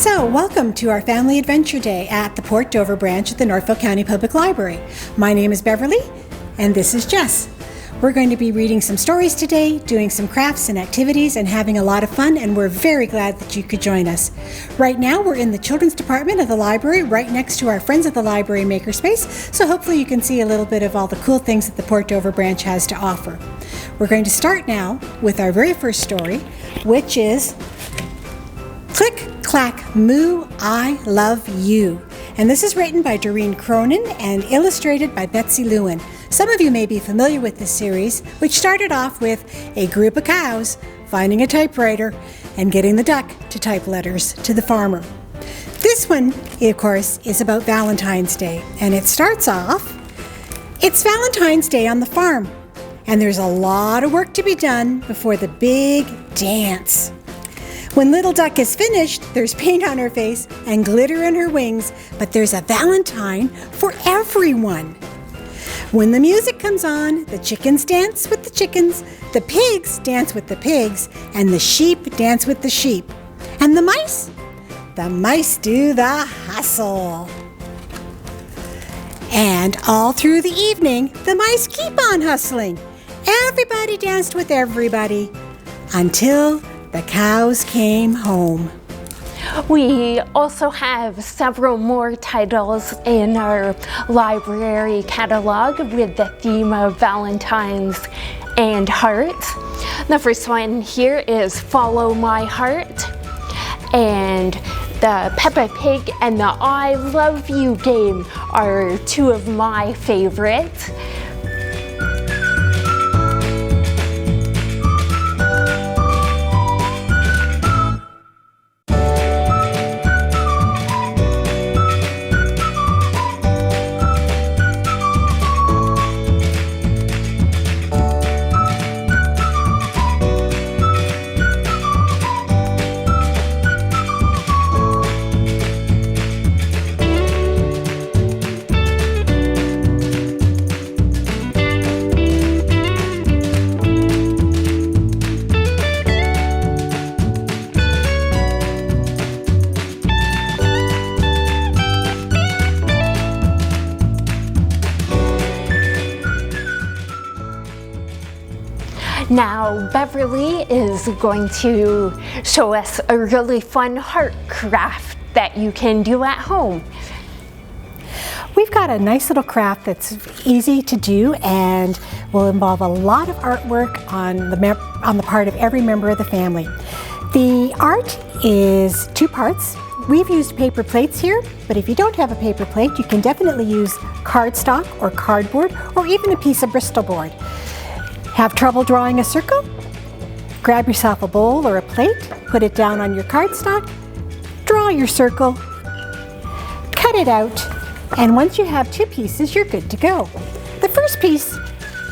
So, welcome to our Family Adventure Day at the Port Dover branch at the Norfolk County Public Library. My name is Beverly, and this is Jess. We're going to be reading some stories today, doing some crafts and activities, and having a lot of fun, and we're very glad that you could join us. Right now, we're in the children's department of the library, right next to our Friends of the Library makerspace, so hopefully you can see a little bit of all the cool things that the Port Dover branch has to offer. We're going to start now with our very first story, which is Click, Clack, Moo, I Love You. And this is written by Doreen Cronin and illustrated by Betsy Lewin. Some of you may be familiar with this series, which started off with a group of cows finding a typewriter and getting the duck to type letters to the farmer. This one, of course, is about Valentine's Day, and it starts off, it's Valentine's Day on the farm, and there's a lot of work to be done before the big dance. When Little Duck is finished, there's paint on her face and glitter in her wings, but there's a Valentine for everyone. When the music comes on, the chickens dance with the chickens, the pigs dance with the pigs, and the sheep dance with the sheep. And the mice? The mice do the hustle. And all through the evening, the mice keep on hustling. Everybody danced with everybody until the cows came home. We also have several more titles in our library catalog with the theme of Valentine's and hearts. The first one here is Follow My Heart, and the Peppa Pig and the I Love You game are two of my favorites. Now Beverly is going to show us a really fun heart craft that you can do at home. We've got a nice little craft that's easy to do and will involve a lot of artwork on the part of every member of the family. The art is two parts. We've used paper plates here, but if you don't have a paper plate, you can definitely use cardstock or cardboard or even a piece of Bristol board. Have trouble drawing a circle? Grab yourself a bowl or a plate, put it down on your cardstock, draw your circle, cut it out, and once you have two pieces, you're good to go. The first piece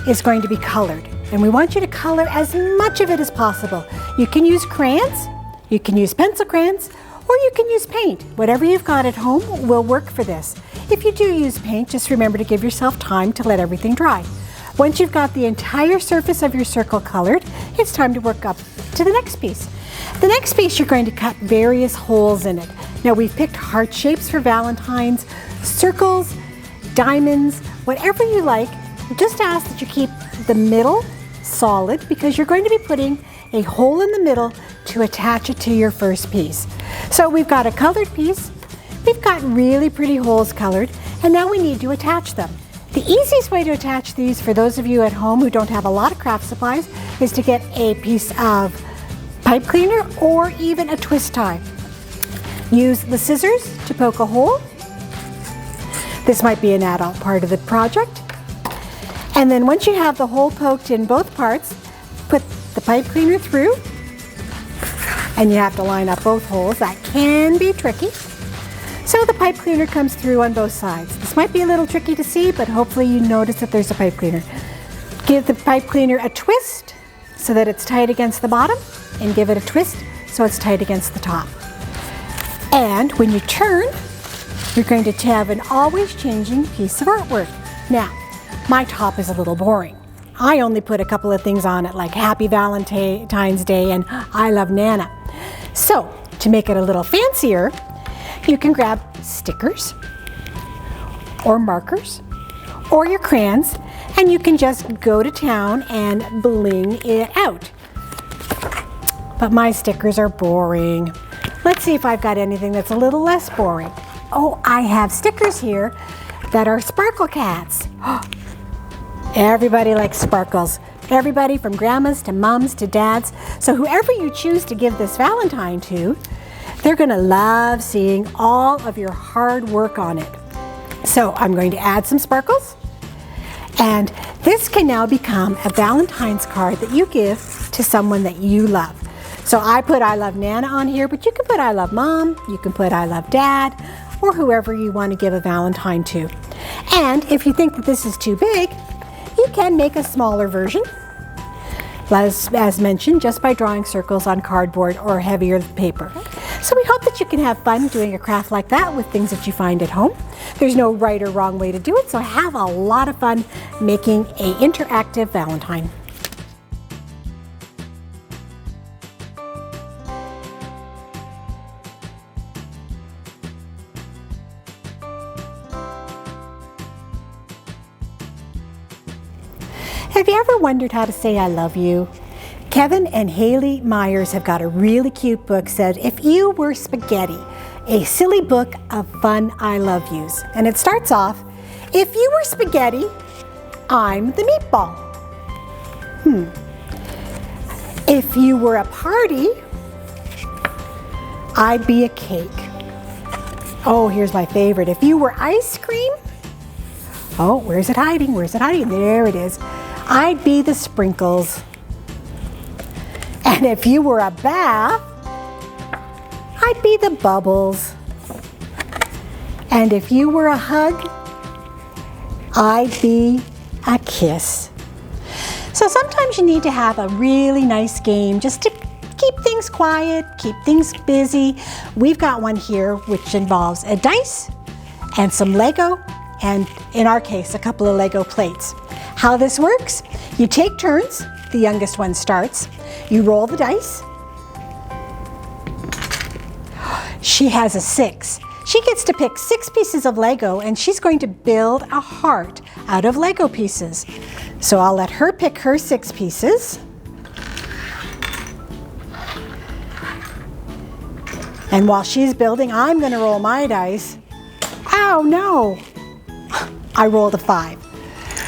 is going to be colored, and we want you to color as much of it as possible. You can use crayons, you can use pencil crayons, or you can use paint. Whatever you've got at home will work for this. If you do use paint, just remember to give yourself time to let everything dry. Once you've got the entire surface of your circle colored, it's time to work up to the next piece. The next piece, you're going to cut various holes in it. Now, we've picked heart shapes for Valentine's, circles, diamonds, whatever you like. Just ask that you keep the middle solid because you're going to be putting a hole in the middle to attach it to your first piece. So we've got a colored piece, we've got really pretty holes colored, and now we need to attach them. The easiest way to attach these, for those of you at home who don't have a lot of craft supplies, is to get a piece of pipe cleaner or even a twist tie. Use the scissors to poke a hole. This might be an adult part of the project. And then once you have the hole poked in both parts, put the pipe cleaner through, and you have to line up both holes. That can be tricky. So the pipe cleaner comes through on both sides. This might be a little tricky to see, but hopefully you notice that there's a pipe cleaner. Give the pipe cleaner a twist so that it's tight against the bottom, and give it a twist so it's tight against the top. And when you turn, you're going to have an always changing piece of artwork. Now, my top is a little boring. I only put a couple of things on it like Happy Valentine's Day and I Love Nana. So To make it a little fancier, you can grab stickers or markers or your crayons, and you can just go to town and bling it out. But my stickers are boring. Let's see if I've got anything that's a little less boring. Oh, I have stickers here that are sparkle cats. Everybody likes sparkles. Everybody from grandmas to mums to dads. So whoever you choose to give this Valentine to, they're gonna love seeing all of your hard work on it. So I'm going to add some sparkles, and this can now become a Valentine's card that you give to someone that you love. So I put I love Nana on here, but you can put I love Mom, you can put I love Dad, or whoever you want to give a Valentine to. And if you think that this is too big, you can make a smaller version, as mentioned, just by drawing circles on cardboard or heavier paper. So we hope that you can have fun doing a craft like that with things that you find at home. There's no right or wrong way to do it, so have a lot of fun making an interactive Valentine. Have you ever wondered how to say I love you? Kevin and Haley Myers have got a really cute book said, If You Were Spaghetti, a silly book of fun I love yous. And it starts off, if you were spaghetti, I'm the meatball. If you were a party, I'd be a cake. Oh, here's my favorite. If you were ice cream, oh, where's it hiding? Where's it hiding? There it is. I'd be the sprinkles. And if you were a bath, I'd be the bubbles. And if you were a hug, I'd be a kiss. So sometimes you need to have a really nice game just to keep things quiet, keep things busy. We've got one here which involves a dice and some Lego, and in our case, a couple of Lego plates. How this works, you take turns, the youngest one starts, you roll the dice. She has a 6. She gets to pick 6 pieces of Lego, and she's going to build a heart out of Lego pieces. So I'll let her pick her 6 pieces. And while she's building, I'm going to roll my dice. Oh no! I rolled a 5.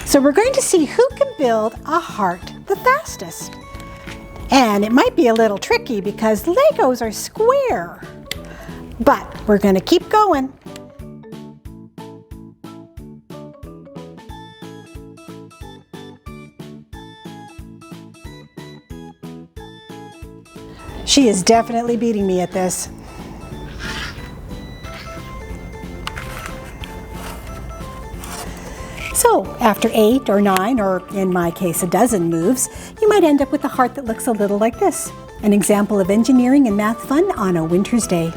So we're going to see who can build a heart the fastest. And it might be a little tricky because Legos are square. But we're going to keep going. She is definitely beating me at this. So after 8 or 9, or in my case a dozen moves, you might end up with a heart that looks a little like this. An example of engineering and math fun on a winter's day.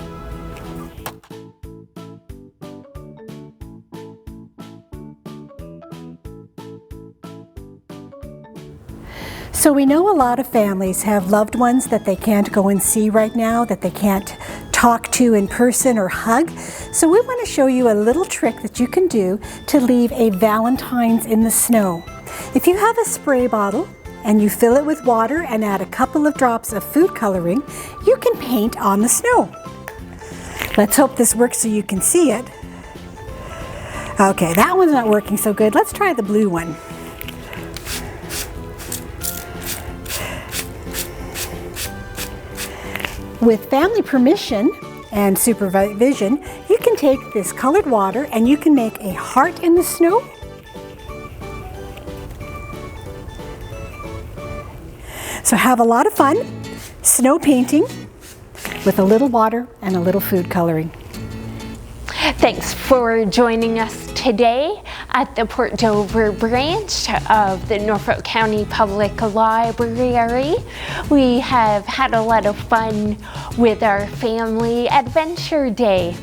So we know a lot of families have loved ones that they can't go and see right now, that they can't talk to in person or hug. So we want to show you a little trick that you can do to leave a Valentine's in the snow. If you have a spray bottle and you fill it with water and add a couple of drops of food coloring, you can paint on the snow. Let's hope this works so you can see it. Okay, that one's not working so good. Let's try the blue one. With family permission and supervision, you can take this colored water and you can make a heart in the snow. So have a lot of fun snow painting with a little water and a little food coloring. Thanks for joining us today at the Port Dover branch of the Norfolk County Public Library. We have had a lot of fun with our family adventure day.